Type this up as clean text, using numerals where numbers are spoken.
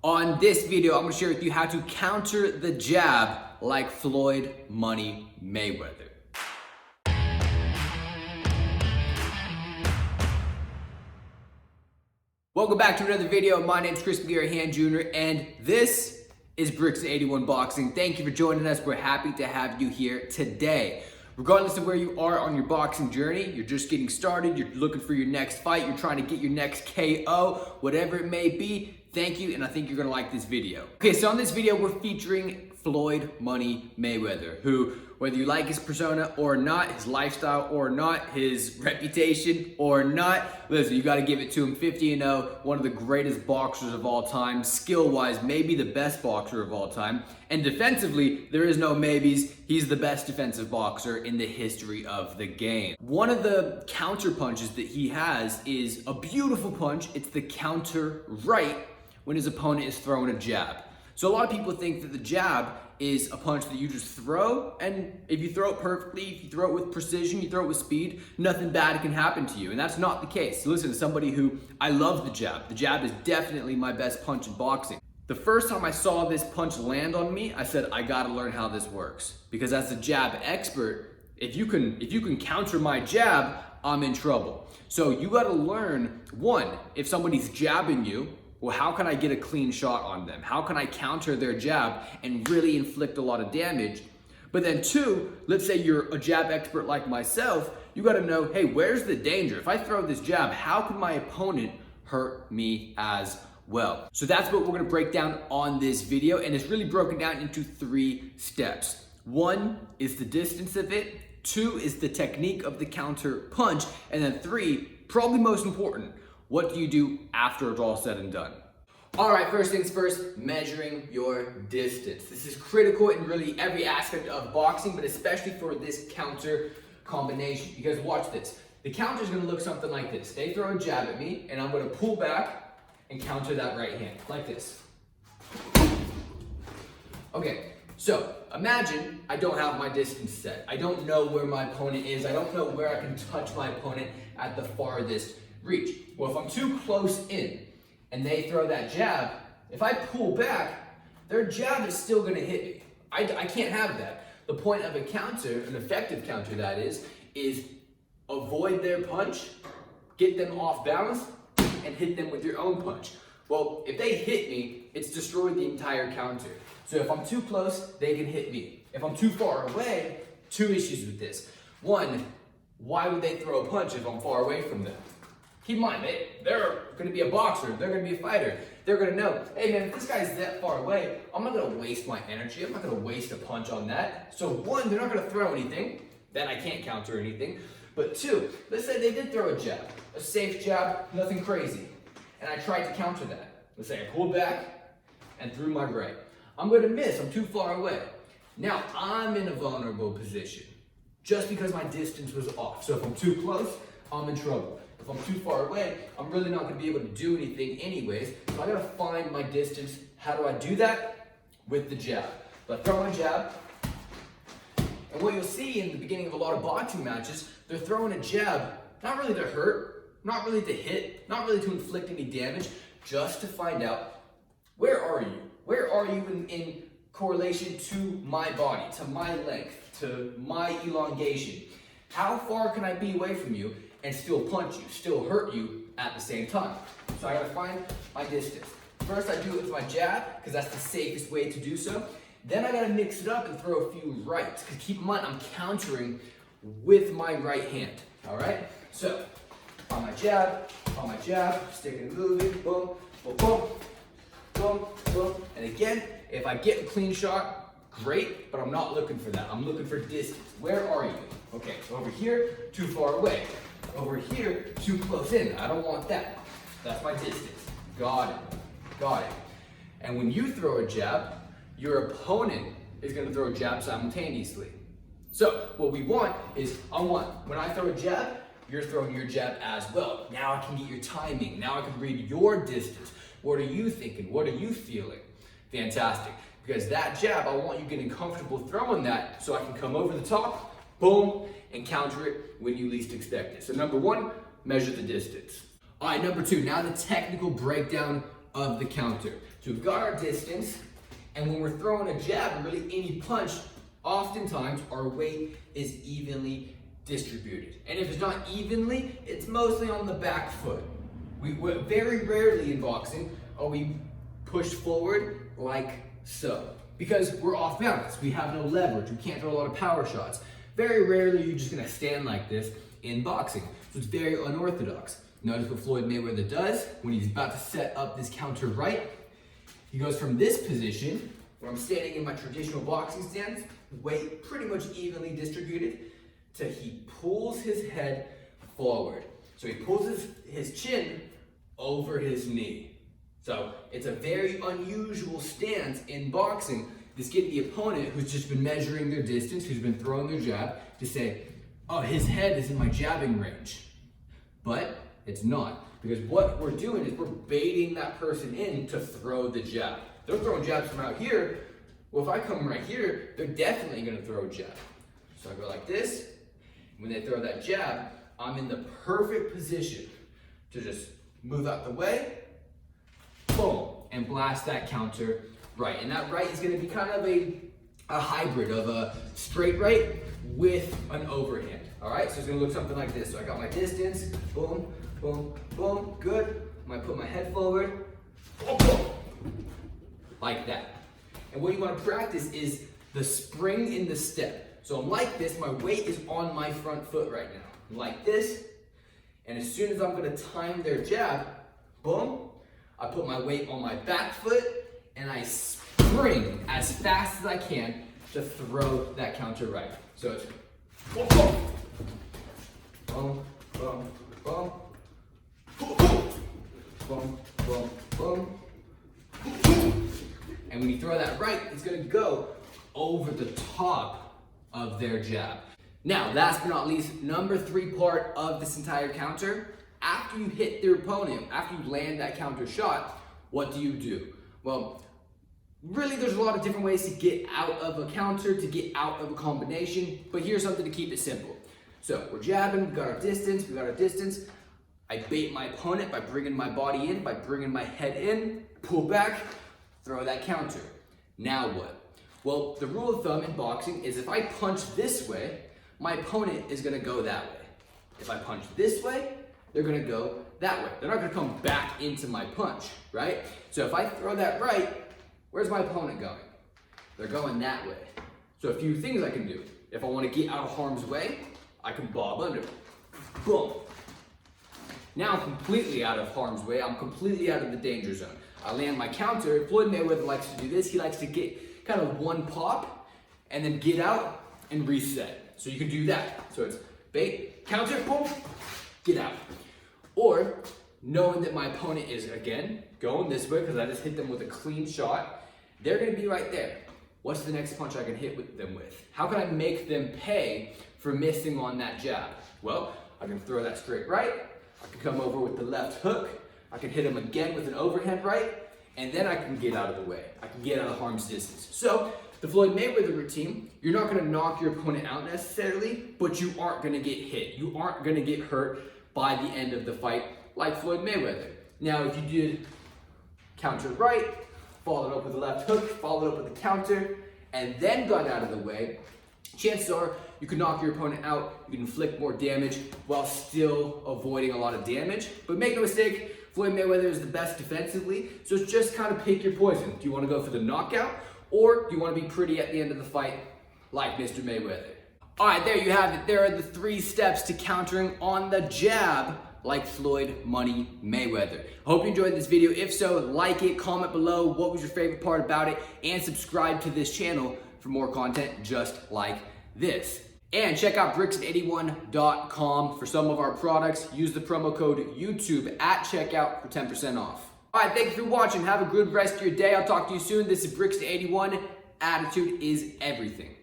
On this video, I'm gonna share with you how to counter the jab like Floyd Money Mayweather. Welcome back to another video. My name's Chris McGarry Jr. and this is Brixton 81 Boxing. Thank you for joining us. We're happy to have you here today. Regardless of where you are on your boxing journey, you're just getting started, you're looking for your next fight, you're trying to get your next KO, whatever it may be, thank you, and I think you're gonna like this video. Okay, so on this video, we're featuring Floyd Money Mayweather, who, whether you like his persona or not, his lifestyle or not, his reputation or not, listen, you gotta give it to him. 50-0, one of the greatest boxers of all time, skill-wise, maybe the best boxer of all time, and defensively, there is no maybes, he's the best defensive boxer in the history of the game. One of the counter punches that he has is a beautiful punch. It's the counter right when his opponent is throwing a jab. So a lot of people think that the jab is a punch that you just throw, and if you throw it perfectly, if you throw it with precision, you throw it with speed, nothing bad can happen to you, and that's not the case. So listen, to somebody who, I love the jab is definitely my best punch in boxing. The first time I saw this punch land on me, I said, I gotta learn how this works. Because as a jab expert, if you can counter my jab, I'm in trouble. So you gotta learn, one, if somebody's jabbing you, well, how can I get a clean shot on them? How can I counter their jab and really inflict a lot of damage? But then two, let's say you're a jab expert like myself, you gotta know, hey, where's the danger? If I throw this jab, how can my opponent hurt me as well? So that's what we're gonna break down on this video, and it's really broken down into 3 steps. 1 is the distance of it, 2 is the technique of the counter punch, and then 3, probably most important, what do you do after it's all said and done? All right, first things first, measuring your distance. This is critical in really every aspect of boxing, but especially for this counter combination. Because watch this. The counter is gonna look something like this. They throw a jab at me, and I'm gonna pull back and counter that right hand, like this. Okay, so imagine I don't have my distance set. I don't know where my opponent is. I don't know where I can touch my opponent at the farthest reach. Well, if I'm too close in and they throw that jab, if I pull back, their jab is still gonna hit me. I can't have that. The point of a counter, an effective counter that is avoid their punch, get them off balance, and hit them with your own punch. Well, if they hit me, it's destroyed the entire counter. So if I'm too close, they can hit me. If I'm too far away, 2 issues with this. 1, why would they throw a punch if I'm far away from them? Keep in mind, they're gonna be a boxer, they're gonna be a fighter. They're gonna know, hey man, if this guy's that far away, I'm not gonna waste my energy, I'm not gonna waste a punch on that. So 1, they're not gonna throw anything, then I can't counter anything. But 2, let's say they did throw a jab, a safe jab, nothing crazy, and I tried to counter that. Let's say I pulled back and threw my right. I'm gonna miss, I'm too far away. Now I'm in a vulnerable position, just because my distance was off. So if I'm too close, I'm in trouble. If I'm too far away, I'm really not gonna be able to do anything anyways. So I gotta find my distance. How do I do that? With the jab. So I throw my jab, and what you'll see in the beginning of a lot of boxing matches, they're throwing a jab, not really to hurt, not really to hit, not really to inflict any damage, just to find out, where are you? Where are you in correlation to my body, to my length, to my elongation? How far can I be away from you and still punch you, still hurt you at the same time? So I gotta find my distance. First I do it with my jab, because that's the safest way to do so. Then I gotta mix it up and throw a few rights, because keep in mind, I'm countering with my right hand, all right? So, on my jab, sticking and moving, boom, boom, boom, boom, boom. And again, if I get a clean shot, great, but I'm not looking for that. I'm looking for distance. Where are you? Okay, so over here, too far away. Over here, too close in. I don't want that. That's my distance. Got it. And when you throw a jab, your opponent is gonna throw a jab simultaneously. So what we want is, when I throw a jab, you're throwing your jab as well. Now I can get your timing. Now I can read your distance. What are you thinking? What are you feeling? Fantastic. Because that jab, I want you getting comfortable throwing that so I can come over the top, boom, and counter it when you least expect it. So number 1, measure the distance. All right, number 2, now the technical breakdown of the counter. So we've got our distance, and when we're throwing a jab, or really any punch, oftentimes our weight is evenly distributed. And if it's not evenly, it's mostly on the back foot. We very rarely in boxing are we pushed forward like so, because we're off balance. We have no leverage. We can't throw a lot of power shots. Very rarely you're just gonna stand like this in boxing. So it's very unorthodox. Notice what Floyd Mayweather does when he's about to set up this counter right. He goes from this position, where I'm standing in my traditional boxing stance, weight pretty much evenly distributed, to he pulls his head forward. So he pulls his chin over his knee. So it's a very unusual stance in boxing. This gives the opponent who's just been measuring their distance, who's been throwing their jab, to say, oh, his head is in my jabbing range. But it's not, because what we're doing is we're baiting that person in to throw the jab. They're throwing jabs from out here. Well, if I come right here, they're definitely gonna throw a jab. So I go like this. When they throw that jab, I'm in the perfect position to just move out the way, boom, and blast that counter right. And that right is gonna be kind of a hybrid of a straight right with an overhand. All right, so it's gonna look something like this. So I got my distance, boom, boom, boom, good. I'm gonna put my head forward, boom, boom, like that. And what you wanna practice is the spring in the step. So I'm like this, my weight is on my front foot right now. I'm like this, and as soon as I'm gonna time their jab, boom, I put my weight on my back foot, and I spring as fast as I can to throw that counter right. So it's boom, boom, boom, boom, boom, boom, boom, boom, boom. And when you throw that right, it's gonna go over the top of their jab. Now, last but not least, number 3 part of this entire counter, after you hit their opponent, after you land that counter shot, what do? Well, really there's a lot of different ways to get out of a counter, to get out of a combination, but here's something to keep it simple. So we're jabbing, we got our distance, I bait my opponent by bringing my body in, by bringing my head in, pull back, throw that counter. Now what? Well, the rule of thumb in boxing is if I punch this way, my opponent is gonna go that way. If I punch this way, they're gonna go that way. They're not gonna come back into my punch, right? So if I throw that right, where's my opponent going? They're going that way. So a few things I can do. If I wanna get out of harm's way, I can bob under, boom. Now I'm completely out of harm's way, I'm completely out of the danger zone. I land my counter. Floyd Mayweather likes to do this. He likes to get kind of one pop and then get out and reset. So you can do that. So it's bait, counter, boom, get out. Or knowing that my opponent is, again, going this way because I just hit them with a clean shot, they're gonna be right there. What's the next punch I can hit them with? How can I make them pay for missing on that jab? Well, I can throw that straight right. I can come over with the left hook. I can hit him again with an overhand right, and then I can get out of the way. I can get out of harm's distance. So the Floyd Mayweather routine, you're not gonna knock your opponent out necessarily, but you aren't gonna get hit. You aren't gonna get hurt by the end of the fight like Floyd Mayweather. Now, if you did counter right, followed up with a left hook, followed up with a counter, and then got out of the way, chances are you can knock your opponent out, you can inflict more damage while still avoiding a lot of damage. But make no mistake, Floyd Mayweather is the best defensively, so it's just kind of pick your poison. Do you want to go for the knockout, or do you want to be pretty at the end of the fight like Mr. Mayweather? All right, there you have it. There are the 3 steps to countering on the jab like Floyd Money Mayweather. I hope you enjoyed this video. If so, like it, comment below what was your favorite part about it, and subscribe to this channel for more content just like this. And check out Brixton81.com for some of our products. Use the promo code YouTube at checkout for 10% off. All right, thank you for watching. Have a good rest of your day. I'll talk to you soon. This is Brixton81. Attitude is everything.